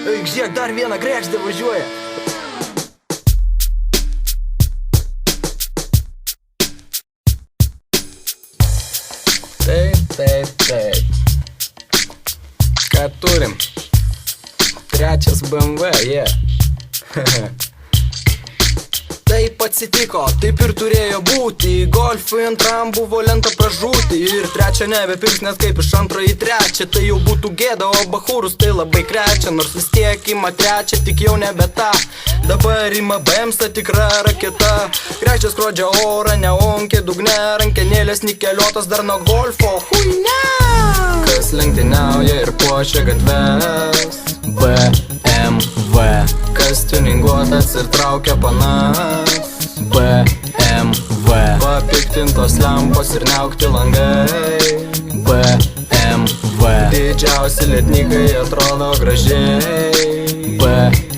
Eik, žiūrėk, dar vieną kregždę važiuoja. Taip. Ką turim? Trečias BMW, Taip atsitiko, taip ir turėjo būti. Golfui antram buvo lenta pražūti. Ir trečia nebepirks net kaip iš antro į trečią. Tai jau būtų gėda, o bachūrus tai labai krečia. Nors vis tiek ima trečią, tik jau nebe ta. Dabar ima BMS tikra raketa. Kregždės skrodžia orą, neonkė dugne. Rankenėlės nikeliotas dar nuo golfo. Huine! Kas lenktyniauja ir puošia gatves? BMW. Kas tuninguotas ir traukia panas? BMW. Papiktintos lempos ir neaukti langai? BMW. Didžiausi lednikai atrodo gražiai? BMW.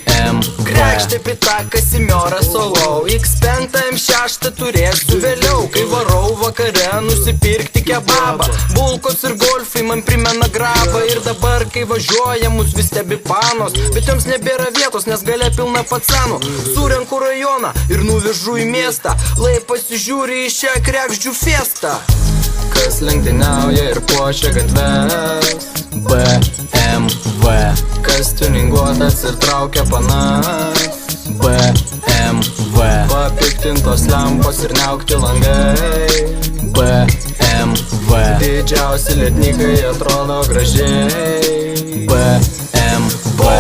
Kregždė pita Kazimiorą Solau. X5 M6 turėsiu vėliau, kai varau vakare nusipirkti kebabą. Bulkos ir golfai man primena grabą. Ir dabar, kai važiuoja, mus vis stebi panos. Bet joms nebėra vietos, nes gale pilna pacanų. Surenku rajoną ir nuvežu į miestą. Lai pasižiūri į šią kregždžių festą. Kas lenktyniauja ir puošia gatves? BMW. Kas tuninguotas ir traukia panas? BMW. Papiktintos lempos ir neaukti langai? BMW. Didžiausi lednikai atrodo gražiai? BMW.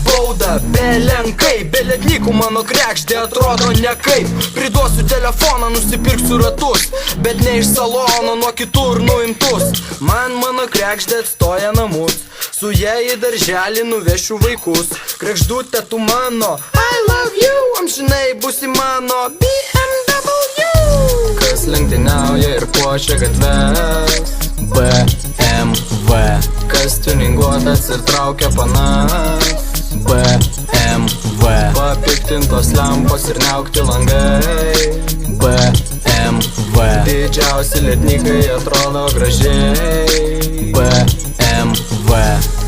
Bauda, belenkai, be lednikų mano kregždė atrodo nekaip. Priduosiu telefoną, nusipirksiu ratus, bet ne iš salono, nuo kitur nuimtus. Man mano kregždė atstoja namus, su ja į darželį nuvešiu vaikus. Kregždutė tu mano, I love you, amžinai būsi mano BMW. Kas lenktyniauja ir puošia gatves? BMW. Kas tuninguotas ir traukia panas? BMW. Papiktintos lempos ir neaukti langai? BMW. Didžiausi lednikai atrodo gražiai? BMW.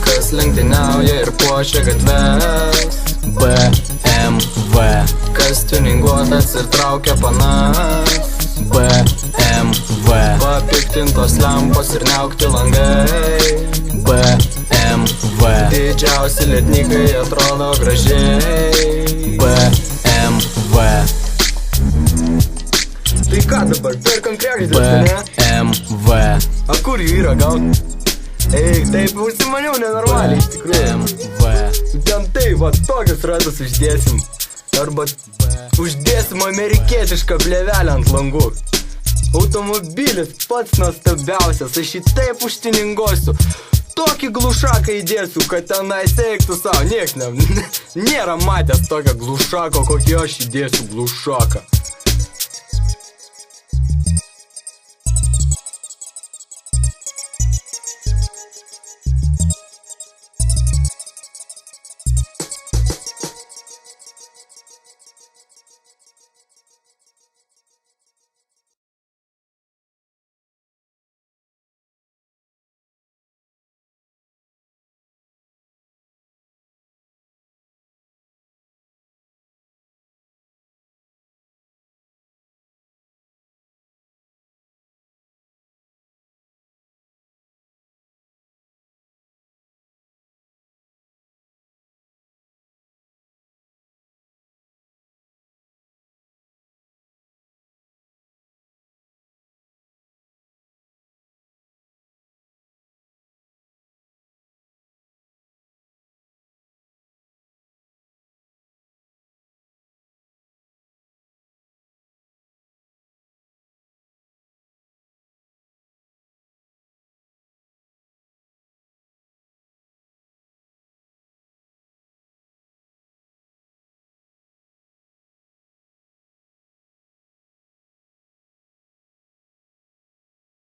Kas lenktyniauja ir puošia gatves? BMW. Kas tuninguotas ir traukia panas? BMW. Papiktintos lempos ir neaukti langai? BMW. Didžiausi lednikai atrodo gražiai? BMW. Tai ką dabar, perkam kregždės, ne? BMW. A kur jų yra gaut? Ei, taip užsimaniau nenormaliai, iš tikrųjų. BMW. Ten taip, va, tokius ratus uždėsim. Arba uždėsim amerikietišką plėvelę ant langų. Automobilis pats nuostabiausias, aš jį taip užtiningosiu. Tokį glušaką įdėsiu, kad tenai seiktų savo. Nieks nėra matęs tokio glušako, kokį aš įdėsiu glušaką.